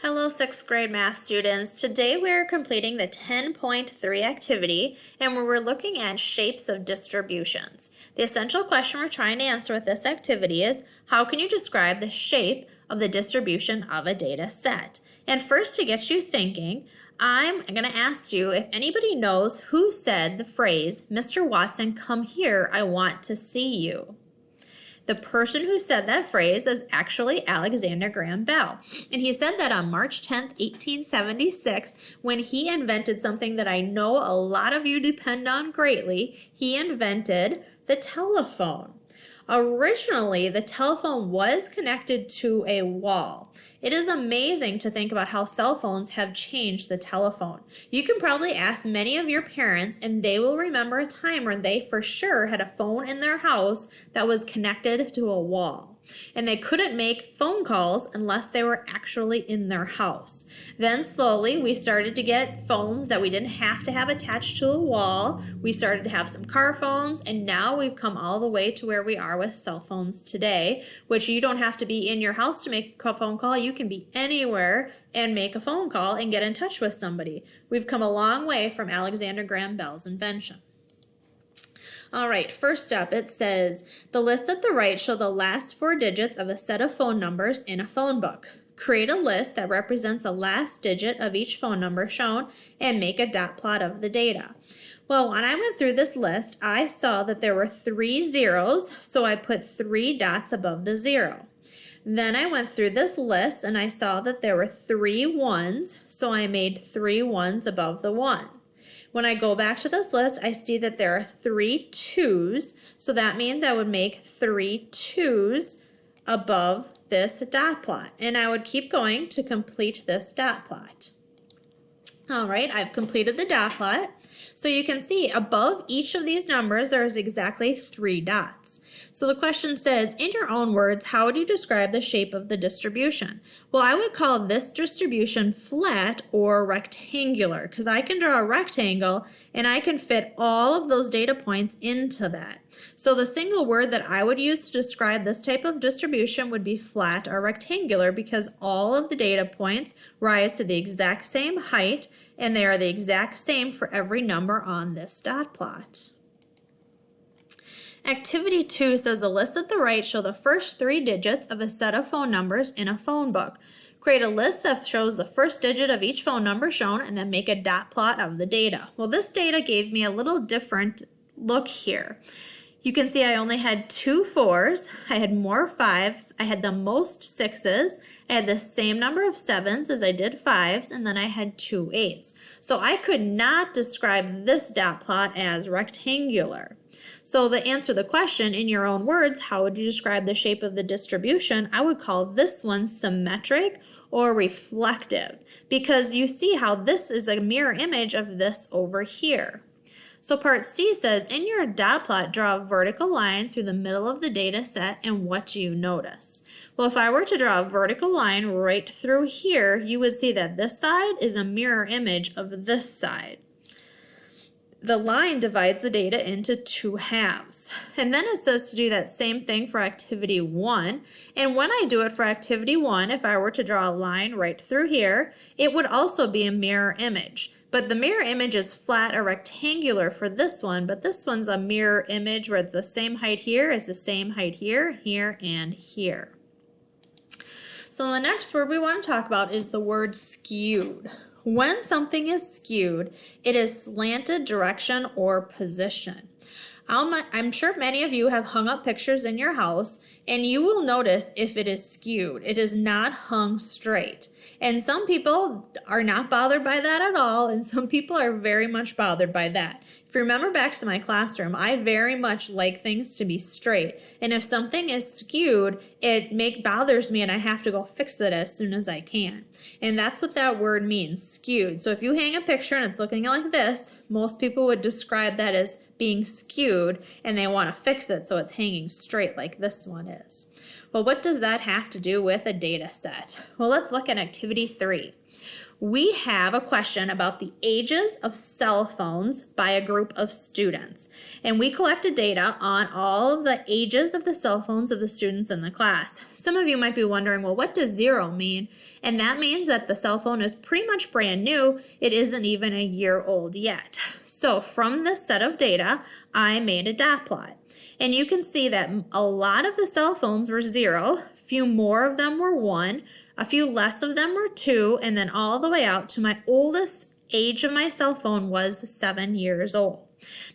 Hello, 6th grade math students. Today we're completing the 10.3 activity and we're looking at shapes of distributions. The essential question we're trying to answer with this activity is, how can you describe the shape of the distribution of a data set? And first, to get you thinking, I'm going to ask you if anybody knows who said the phrase, "Mr. Watson, come here, I want to see you." The person who said that phrase is actually Alexander Graham Bell. And he said that on March 10th, 1876, when he invented something that I know a lot of you depend on greatly. He invented the telephone. Originally, the telephone was connected to a wall. It is amazing to think about how cell phones have changed the telephone. You can probably ask many of your parents and they will remember a time when they for sure had a phone in their house that was connected to a wall. And they couldn't make phone calls unless they were actually in their house. Then slowly we started to get phones that we didn't have to have attached to a wall. We started to have some car phones, and now we've come all the way to where we are with cell phones today, which you don't have to be in your house to make a phone call. You can be anywhere and make a phone call and get in touch with somebody. We've come a long way from Alexander Graham Bell's invention. All right, first up, it says, the lists at the right show the last four digits of a set of phone numbers in a phone book. Create a list that represents the last digit of each phone number shown and make a dot plot of the data. Well, when I went through this list, I saw that there were 3 zeros, so I put 3 dots above the 0. Then I went through this list and I saw that there were 3 ones, so I made 3 ones above the 1. When I go back to this list, I see that there are 3 2s, so that means I would make 3 2s above this dot plot, and I would keep going to complete this dot plot. All right, I've completed the dot plot. So you can see above each of these numbers, there's exactly 3 dots. So the question says, in your own words, how would you describe the shape of the distribution? Well, I would call this distribution flat or rectangular, because I can draw a rectangle and I can fit all of those data points into that. So the single word that I would use to describe this type of distribution would be flat or rectangular, because all of the data points rise to the exact same height and they are the exact same for every number on this dot plot. Activity 2 says the list at the right show the first 3 digits of a set of phone numbers in a phone book. Create a list that shows the first digit of each phone number shown and then make a dot plot of the data. Well, this data gave me a little different look here. You can see I only had 2 4s, I had more 5s, I had the most 6s, I had the same number of 7s as I did 5s, and then I had 2 8s. So I could not describe this dot plot as rectangular. So to answer the question in your own words, how would you describe the shape of the distribution? I would call this one symmetric or reflective, because you see how this is a mirror image of this over here. So part C says, in your dot plot, draw a vertical line through the middle of the data set, and what do you notice? Well, if I were to draw a vertical line right through here, you would see that this side is a mirror image of this side. The line divides the data into 2 halves. And then it says to do that same thing for activity 1. And when I do it for activity 1, if I were to draw a line right through here, it would also be a mirror image. But the mirror image is flat or rectangular for this one, but this one's a mirror image where the same height here is the same height here, here, and here. So the next word we want to talk about is the word skewed. When something is skewed, it is slanted direction or position. I'm sure many of you have hung up pictures in your house, and you will notice if it is skewed. It is not hung straight. And some people are not bothered by that at all, and some people are very much bothered by that. If you remember back to my classroom, I very much like things to be straight. And if something is skewed, it bothers me and I have to go fix it as soon as I can. And that's what that word means, skewed. So if you hang a picture and it's looking like this, most people would describe that as being skewed, and they want to fix it so it's hanging straight like this one is. Well, what does that have to do with a data set? Well, let's look at activity 3. We have a question about the ages of cell phones by a group of students. And we collected data on all of the ages of the cell phones of the students in the class. Some of you might be wondering, well, what does 0 mean? And that means that the cell phone is pretty much brand new. It isn't even a year old yet. So from this set of data, I made a dot plot. And you can see that a lot of the cell phones were 0, a few more of them were 1, a few less of them were 2, and then all the way out to my oldest age of my cell phone was 7 years old.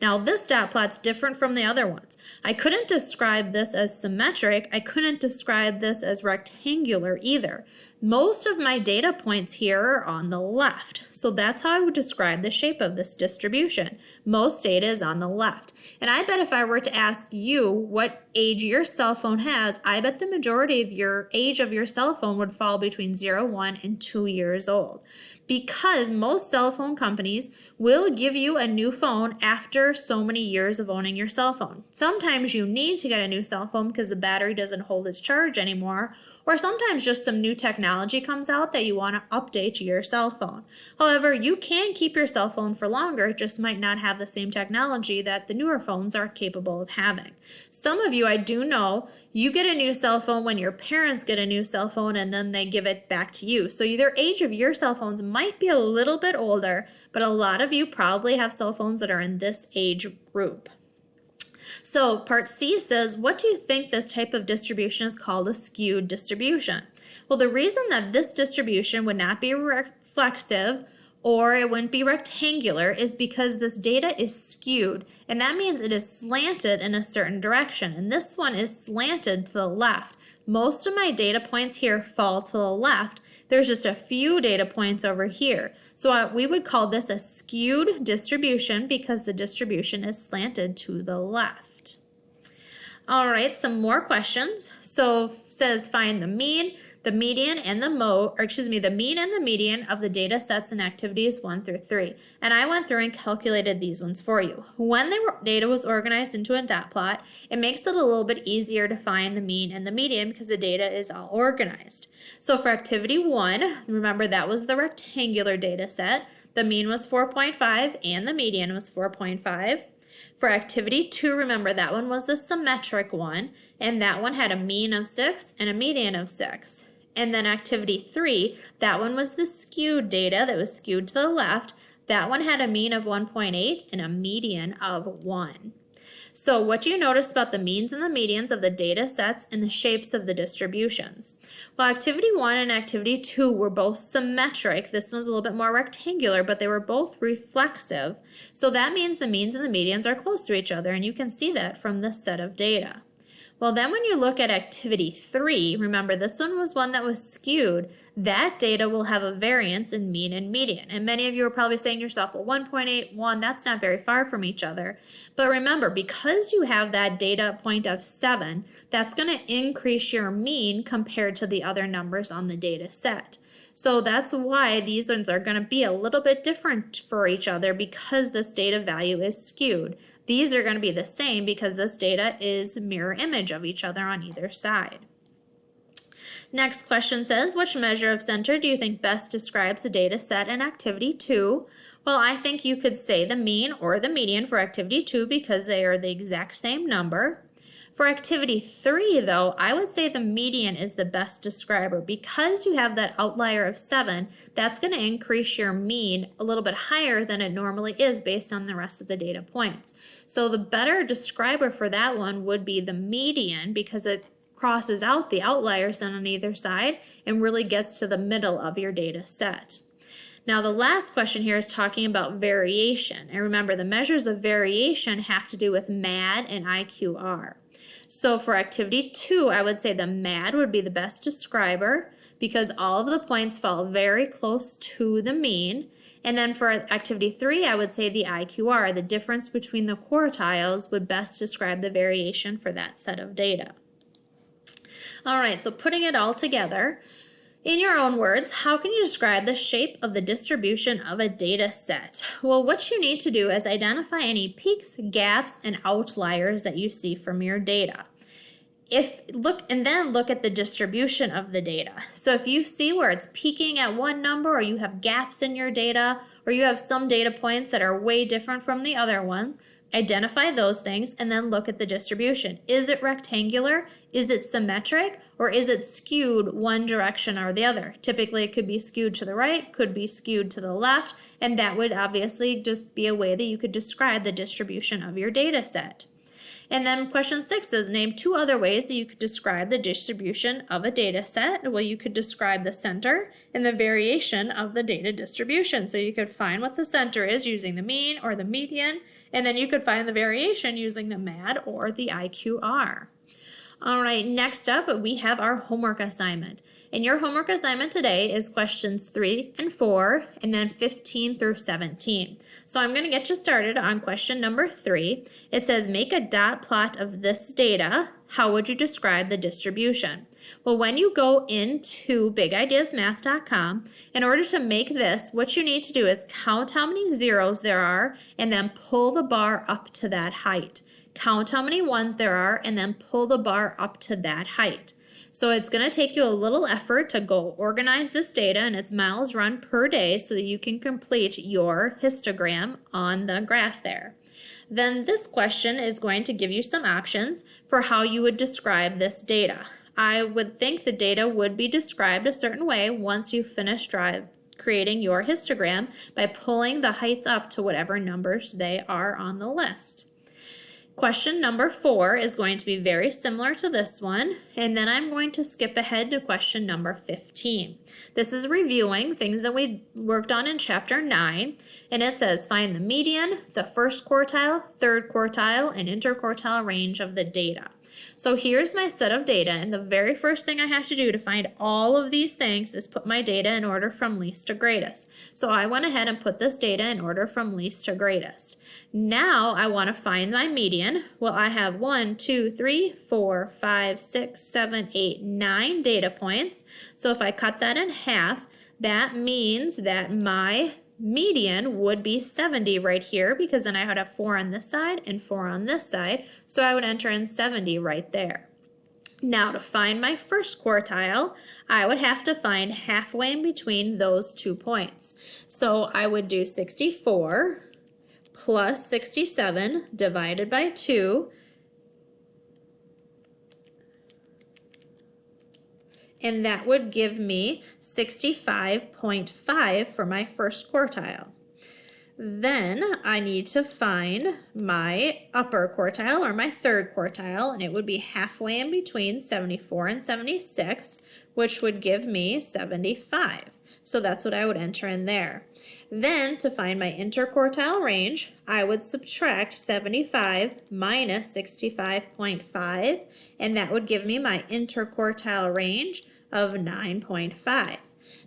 Now this dot plot's different from the other ones. I couldn't describe this as symmetric. I couldn't describe this as rectangular either. Most of my data points here are on the left. So that's how I would describe the shape of this distribution. Most data is on the left. And I bet if I were to ask you what age your cell phone has, I bet the majority of your age of your cell phone would fall between 0, 1, and 2 years old. Because most cell phone companies will give you a new phone after so many years of owning your cell phone. Sometimes you need to get a new cell phone because the battery doesn't hold its charge anymore, or sometimes just some new technology comes out that you want to update your cell phone. However, you can keep your cell phone for longer, it just might not have the same technology that the newer phones are capable of having. Some of you, I do know, you get a new cell phone when your parents get a new cell phone and then they give it back to you. So the age of your cell phones might be a little bit older, but a lot of you probably have cell phones that are in this age group. So part C says, what do you think this type of distribution is called a skewed distribution? Well, the reason that this distribution would not be reflexive or it wouldn't be rectangular is because this data is skewed, and that means it is slanted in a certain direction, and this one is slanted to the left. Most of my data points here fall to the left. There's just a few data points over here. So we would call this a skewed distribution because the distribution is slanted to the left. All right, some more questions. So it says find the mean, the median, and the the mean and the median of the data sets and activities 1 through 3. And I went through and calculated these ones for you. When the data was organized into a dot plot, it makes it a little bit easier to find the mean and the median because the data is all organized. So for activity 1, remember that was the rectangular data set. The mean was 4.5 and the median was 4.5. For activity 2, remember that one was the symmetric one, and that one had a mean of 6 and a median of 6. And then activity 3, that one was the skewed data that was skewed to the left. That one had a mean of 1.8 and a median of 1. So what do you notice about the means and the medians of the data sets and the shapes of the distributions? Well, activity 1 and activity 2 were both symmetric. This one's a little bit more rectangular, but they were both reflexive. So that means the means and the medians are close to each other, and you can see that from this set of data. Well, then when you look at activity 3, remember this one was one that was skewed. That data will have a variance in mean and median. And many of you are probably saying to yourself, well, 1.8, 1, that's not very far from each other. But remember, because you have that data point of 7, that's going to increase your mean compared to the other numbers on the data set. So that's why these ones are going to be a little bit different for each other because this data value is skewed. These are going to be the same because this data is mirror image of each other on either side. Next question says, which measure of center do you think best describes the data set in activity 2? Well, I think you could say the mean or the median for activity 2 because they are the exact same number. For activity 3, though, I would say the median is the best describer. Because you have that outlier of 7, that's going to increase your mean a little bit higher than it normally is based on the rest of the data points. So the better describer for that one would be the median because it crosses out the outliers on either side and really gets to the middle of your data set. Now the last question here is talking about variation. And remember, the measures of variation have to do with MAD and IQR. So for activity 2, I would say the MAD would be the best describer because all of the points fall very close to the mean. And then for activity 3, I would say the IQR, the difference between the quartiles, would best describe the variation for that set of data. All right, so putting it all together, in your own words, how can you describe the shape of the distribution of a data set? Well, what you need to do is identify any peaks, gaps, and outliers that you see from your data. then look at the distribution of the data. So if you see where it's peaking at one number, or you have gaps in your data, or you have some data points that are way different from the other ones, identify those things and then look at the distribution. Is it rectangular? Is it symmetric? Or is it skewed one direction or the other? Typically it could be skewed to the right, could be skewed to the left, and that would obviously just be a way that you could describe the distribution of your data set. And then question 6 says, name 2 other ways that you could describe the distribution of a data set. Well, you could describe the center and the variation of the data distribution. So you could find what the center is using the mean or the median, and then you could find the variation using the MAD or the IQR. All right, next up we have our homework assignment. And your homework assignment today is questions 3 and 4 and then 15 through 17. So I'm going to get you started on question number 3. It says make a dot plot of this data. How would you describe the distribution? Well, when you go into bigideasmath.com, in order to make this, what you need to do is count how many zeros there are and then pull the bar up to that height. Count how many ones there are and then pull the bar up to that height. So it's going to take you a little effort to go organize this data, and it's miles run per day so that you can complete your histogram on the graph there. Then this question is going to give you some options for how you would describe this data. I would think the data would be described a certain way once you finish creating your histogram by pulling the heights up to whatever numbers they are on the list. Question number 4 is going to be very similar to this one, and then I'm going to skip ahead to question number 15. This is reviewing things that we worked on in chapter 9, and it says find the median, the first quartile, third quartile, and interquartile range of the data. So here's my set of data, and the very first thing I have to do to find all of these things is put my data in order from least to greatest. So I went ahead and put this data in order from least to greatest. Now I want to find my median. Well, I have 1, 2, 3, 4, 5, 6, 7, 8, 9 data points. So if I cut that in half, that means that my median would be 70 right here, because then I would have 4 on this side and 4 on this side. So I would enter in 70 right there. Now to find my first quartile, I would have to find halfway in between those 2 points. So I would do 64 plus 67 divided by 2, and that would give me 65.5 for my first quartile. Then I need to find my upper quartile or my third quartile, and it would be halfway in between 74 and 76, which would give me 75. So that's what I would enter in there. Then to find my interquartile range, I would subtract 75 minus 65.5, and that would give me my interquartile range of 9.5.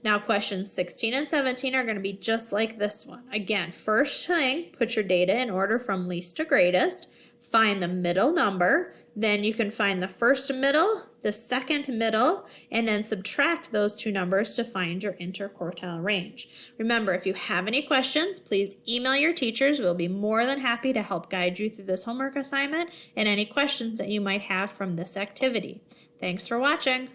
Now questions 16 and 17 are going to be just like this one. Again, first thing, put your data in order from least to greatest, find the middle number, then you can find the first middle, the second middle, and then subtract those 2 numbers to find your interquartile range. Remember, if you have any questions, please email your teachers. We'll be more than happy to help guide you through this homework assignment and any questions that you might have from this activity. Thanks for watching.